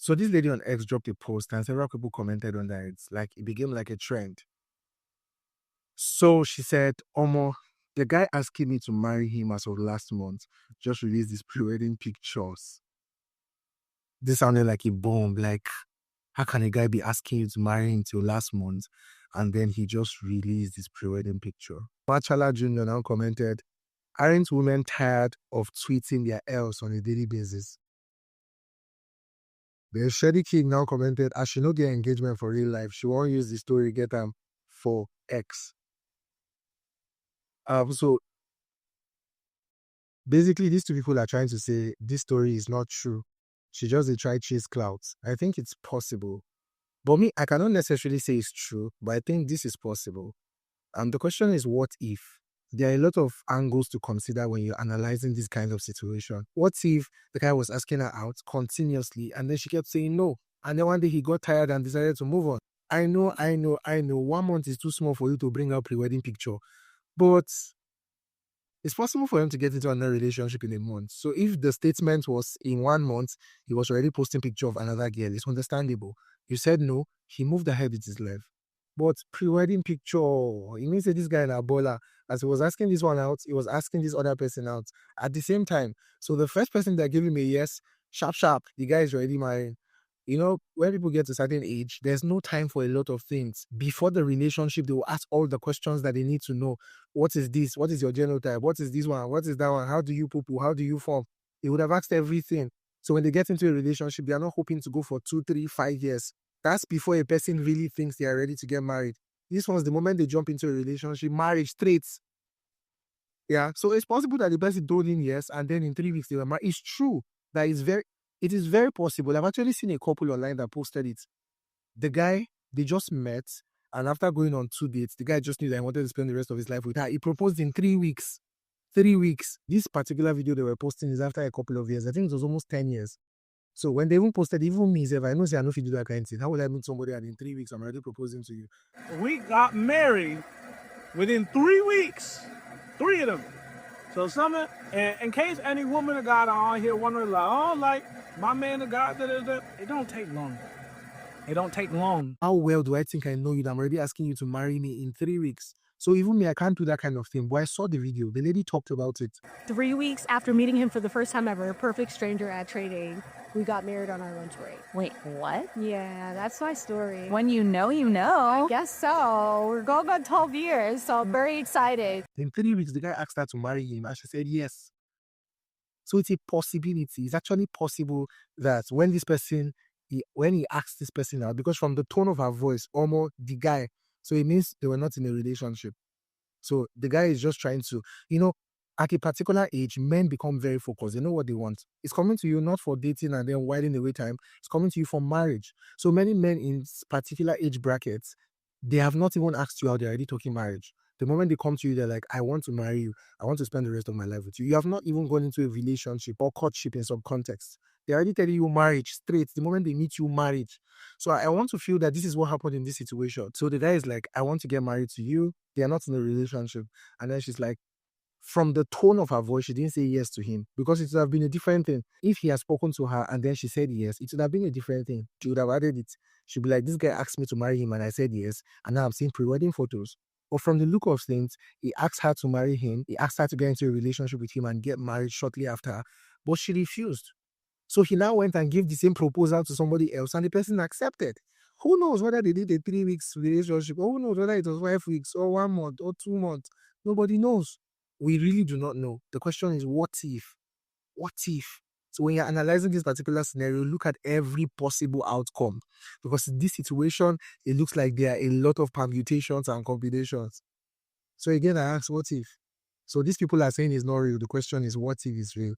So this lady on X dropped a post and several people commented on that. It's like it became like a trend. So she said, Omo, the guy asking me to marry him as of last month just released his pre-wedding pictures. This sounded like a bomb. Like, how can a guy be asking you to marry him till last month and then he just released his pre-wedding picture? Machala Jr. now commented, aren't women tired of tweeting their else on a daily basis? The Shady King now commented, as she no get engagement for real life, she won't use the story get them for X. So basically, these two people are trying to say this story is not true. She just tried chase clouds. I think it's possible. But me, I cannot necessarily say it's true, but I think this is possible. The question is, what if? There are a lot of angles to consider when you're analyzing this kind of situation. What if the guy was asking her out continuously and then she kept saying no? And then one day he got tired and decided to move on. I know. 1 month is too small for you to bring out pre-wedding picture. But it's possible for him to get into another relationship in a month. So if the statement was in 1 month, he was already posting picture of another girl, it's understandable. You said no, he moved ahead with his life. But pre-wedding picture, it means that this guy in Ebola, as he was asking this one out, he was asking this other person out at the same time. So the first person that gave him a yes, sharp, the guy is already married. You know, when people get to a certain age, there's no time for a lot of things. Before the relationship, they will ask all the questions that they need to know. What is this? What is your genotype? What is this one? What is that one? How do you poo-poo? How do you form? They would have asked everything. So when they get into a relationship, they are not hoping to go for 2, 3, 5 years. That's before a person really thinks they are ready to get married. This one's the moment they jump into a relationship, marriage straight. Yeah. So it's possible that the person told him yes, and then in 3 weeks they were married. It's true that it is very possible. I've actually seen a couple online that posted it. The guy, they just met, and after going on 2 dates, the guy just knew that he wanted to spend the rest of his life with her. He proposed in 3 weeks. 3 weeks. This particular video they were posting is after a couple of years. I think it was almost 10 years. So when they even posted, even me, if I know say I know if you do that kind of thing, how would I meet somebody and in 3 weeks I'm already proposing to you? We got married within 3 weeks. 3 of them. So in case any woman of God are on here wondering like, oh, like my man of God, it don't take long. It don't take long. How well do I think I know you that I'm already asking you to marry me in 3 weeks? So even me, I can't do that kind of thing. But I saw the video. The lady talked about it. 3 weeks after meeting him for the first time ever, perfect stranger at trading, we got married on our lunch break. Wait, what? Yeah, that's my story. When you know, you know. I guess so. We're going on 12 years, so I'm very excited. In 3 weeks, the guy asked her to marry him, and she said yes. So it's a possibility. It's actually possible that when this person, when he asks this person out, because from the tone of her voice, almost the guy, so it means they were not in a relationship. So the guy is just trying to, at a particular age, men become very focused. They know what they want. It's coming to you not for dating and then whiling away time. It's coming to you for marriage. So many men in particular age brackets, they have not even asked you out. They're already talking marriage. The moment they come to you, they're like, I want to marry you. I want to spend the rest of my life with you. You have not even gone into a relationship or courtship in some context. They're already telling you marriage straight. The moment they meet you, marriage. So I want to feel that this is what happened in this situation. So the guy is like, I want to get married to you. They are not in a relationship. And then she's like, from the tone of her voice, she didn't say yes to him because it would have been a different thing. If he had spoken to her and then she said yes, it would have been a different thing. She would have added it. She'd be like, this guy asked me to marry him and I said yes. And now I'm seeing pre-wedding photos. But from the look of things, he asked her to marry him. He asked her to get into a relationship with him and get married shortly after. But she refused. So he now went and gave the same proposal to somebody else and the person accepted. Who knows whether they did a 3 weeks relationship, or who knows whether it was 5 weeks or 1 month or 2 months. Nobody knows. We really do not know. The question is, what if? What if? So when you're analyzing this particular scenario, look at every possible outcome. Because in this situation, it looks like there are a lot of permutations and combinations. So again, I ask, what if? So these people are saying it's not real. The question is, what if it's real?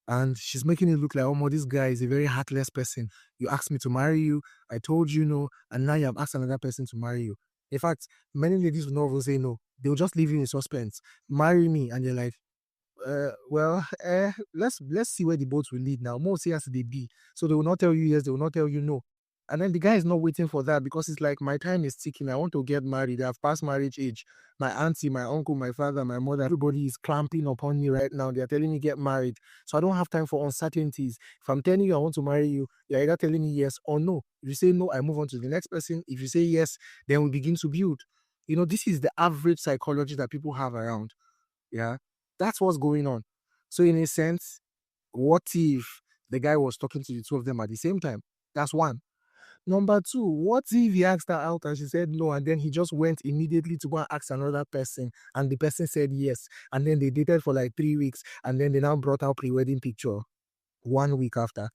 And she's making it look like, oh, this guy is a very heartless person. You asked me to marry you. I told you no. And now you have asked another person to marry you. In fact, many ladies will not even say no. They'll just leave you in suspense. Marry me. And you're like, let's see where the boat will lead now. More say as they be. So they will not tell you yes, they will not tell you no. And then the guy is not waiting for that because it's like, my time is ticking. I want to get married. I've passed marriage age. My auntie, my uncle, my father, my mother, everybody is clamping upon me right now. They're telling me get married. So I don't have time for uncertainties. If I'm telling you I want to marry you, you're either telling me yes or no. If you say no, I move on to the next person. If you say yes, then we begin to build. This is the average psychology that people have around. Yeah. That's what's going on. So in a sense, what if the guy was talking to the two of them at the same time? That's one. Number two, what if he asked her out and she said no, and then he just went immediately to go and ask another person, and the person said yes, and then they dated for like 3 weeks, and then they now brought out pre-wedding picture 1 week after,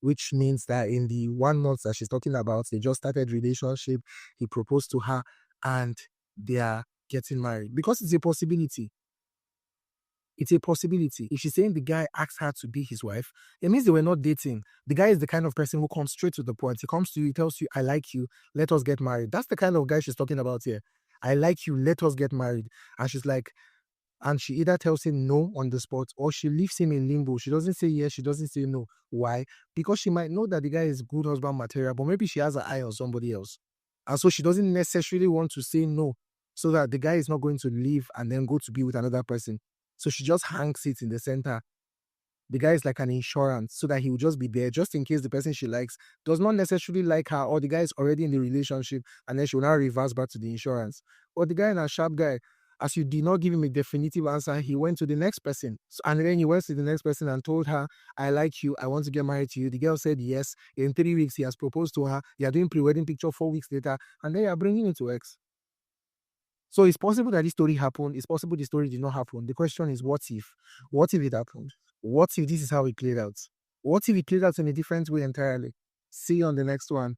which means that in the 1 month that she's talking about, they just started relationship, he proposed to her, and they are getting married because it's a possibility. It's a possibility. If she's saying the guy asked her to be his wife, it means they were not dating. The guy is the kind of person who comes straight to the point. He comes to you, he tells you, I like you, let us get married. That's the kind of guy she's talking about here. I like you, let us get married. And she's like, and she either tells him no on the spot or she leaves him in limbo. She doesn't say yes, she doesn't say no. Why? Because she might know that the guy is good husband material, but maybe she has an eye on somebody else. And so she doesn't necessarily want to say no so that the guy is not going to leave and then go to be with another person. So she just hangs it in the center. The guy is like an insurance so that he will just be there just in case the person she likes does not necessarily like her, or the guy is already in the relationship and then she will now reverse back to the insurance. Or the guy is a sharp guy. As you did not give him a definitive answer, he went to the next person. And then he went to the next person and told her, I like you, I want to get married to you. The girl said yes. In 3 weeks, he has proposed to her. They are doing pre-wedding picture 4 weeks later, and then you are bringing it to X. So it's possible that this story happened. It's possible the story did not happen. The question is, what if? What if it happened? What if this is how it played out? What if it played out in a different way entirely? See you on the next one.